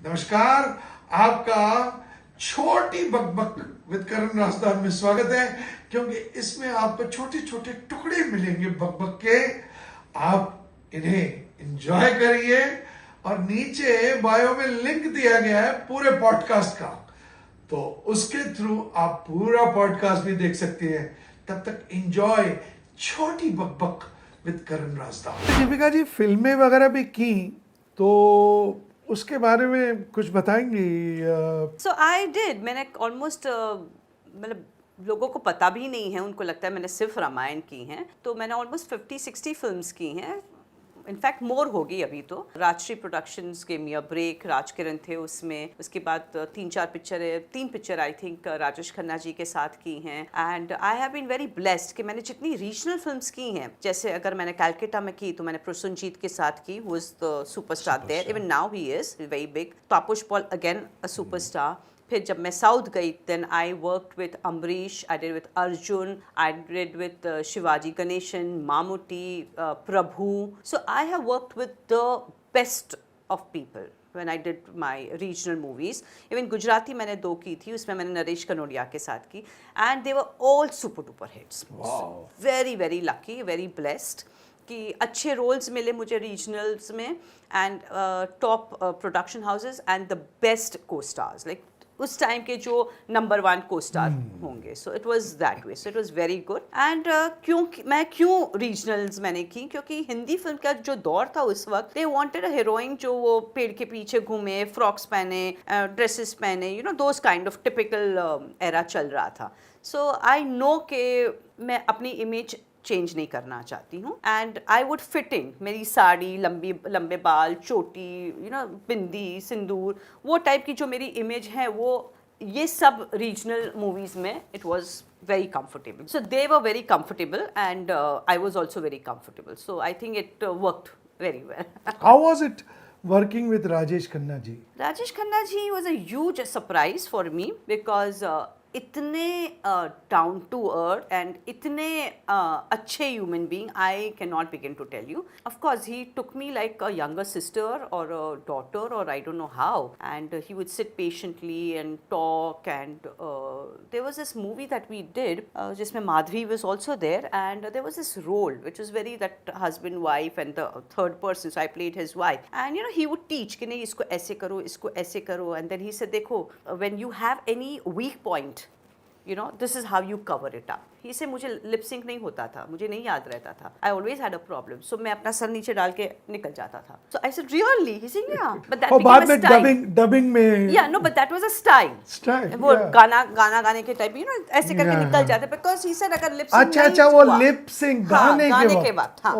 नमस्कार, आपका छोटी बकबक विद करण राजदार में स्वागत है। क्योंकि इसमें आपको छोटे छोटे टुकड़े मिलेंगे बकबक के, आप इन्हें एंजॉय करिए। और नीचे बायो में लिंक दिया गया है पूरे पॉडकास्ट का, तो उसके थ्रू आप पूरा पॉडकास्ट भी देख सकते हैं। तब तक एंजॉय छोटी बकबक विद करण राजदार। दीपिका जी फिल्में वगैरह भी की, तो उसके बारे में कुछ बताएंगी? सो आई डिड, मैंने ऑलमोस्ट मतलब लोगों को पता भी नहीं है, उनको लगता है मैंने सिर्फ रामायण की हैं, तो मैंने ऑलमोस्ट 50-60 फिल्म्स की हैं। इनफैक्ट मोर होगी अभी तो। Rajshri productions gave me a break, Rajkiran थे उसमें, उसके बाद 3 picture I think Rajesh Khanna ji के साथ की हैं। And I have been very blessed कि मैंने जितनी रीजनल फिल्म्स की हैं, जैसे अगर मैंने कैलकाटा में की तो मैंने प्रसूनजीत के साथ की, who is the superstar there, even now he is very big. Tapas Paul again a superstar. फिर जब मैं साउथ गई, then I worked with Ambareesh, I did with Arjun, I did with Sivaji Ganesan, Mammootty, Prabhu. So I have worked with the best of people when I did my regional movies. Even Gujarati मैंने 2 की थी, उसमें मैंने नरेश कनोडिया के साथ की, and they were all super duper hits. Wow. Very very lucky, very blessed कि अच्छे रोल्स मिले मुझे रीजनल्स में, and top production houses and the best को स्टार्स, लाइक उस टाइम के जो नंबर 1 को स्टार होंगे। So it was that way, so it was very good. And क्यों रीजनल्स मैंने की, क्योंकि हिंदी फिल्म का जो दौर था उस वक्त, दे वांटेड अ हीरोइन जो वो पेड़ के पीछे घूमे, फ्रॉक्स पहने, ड्रेसेस पहने, you know those kind of typical era चल रहा था। सो आई नो कि मैं अपनी इमेज चेंज नहीं करना चाहती हूँ, and I would fit in. मेरी साड़ी, लंबे बाल, चोटी, यू नो बिंदी, सिंदूर, वो टाइप की जो मेरी इमेज है, वो ये सब रीजनल मूवीज में it was very comfortable. So they were very comfortable and I was also very comfortable, so I think it worked very well. How was it working with Rajesh Khanna ji? Rajesh Khanna ji was a huge surprise for me because इतने down to earth and इतने अच्छे human being, I can not begin to tell you. Of course he took me like a younger sister और a daughter, और I don't know how, and he would sit patiently and talk. And there was this movie that we did जिसमें Madhavi was also there, and there was this role which was very that husband wife and the third person, so I played his wife, and you know he would teach कि नहीं इसको ऐसे करो, इसको ऐसे करो, and then he said देखो when you have any weak point, you know, this is how you cover it up. ही से मुझे लिप सिंक नहीं होता था, मुझे नहीं याद रहता था, I always had a problem, so मैं अपना सर नीचे डाल के निकल जाता था। So I said really, he said yeah, but that बाद में डबिंग में, yeah no, but that was a style, वो गाना गाने के टाइप, यू नो ऐसे करके निकल जाते, बिकॉज़ ही सेड अगर लिप सिंक अच्छा वो लिप सिंक गाने के बाद, हां।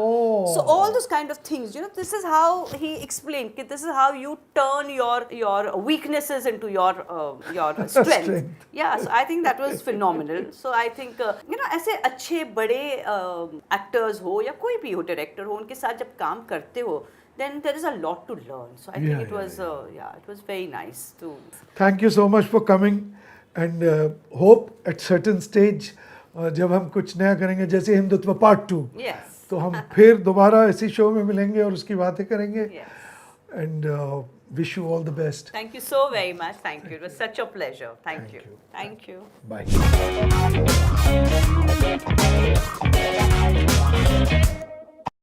So all this kind of things, you know, this is how he explain कि this is how you turn your weaknesses into your strength. Yeah, so I think that was phenomenal. So I think you know ऐसे अच्छे बड़े actors हो या कोई भी हो, director हो, उनके साथ जब काम करते हो, then there is a lot to learn. So I think it was very nice to. Thank you so much for coming, and hope at certain stage जब हम कुछ नया करेंगे, जैसे हिंदुत्व पार्ट 2, yes, तो हम फिर दोबारा इसी शो में मिलेंगे और उसकी बातें करेंगे। yes. And wish you all the best. Thank you so very much. Thank you. It was such a pleasure. Thank you. Thank you. Bye.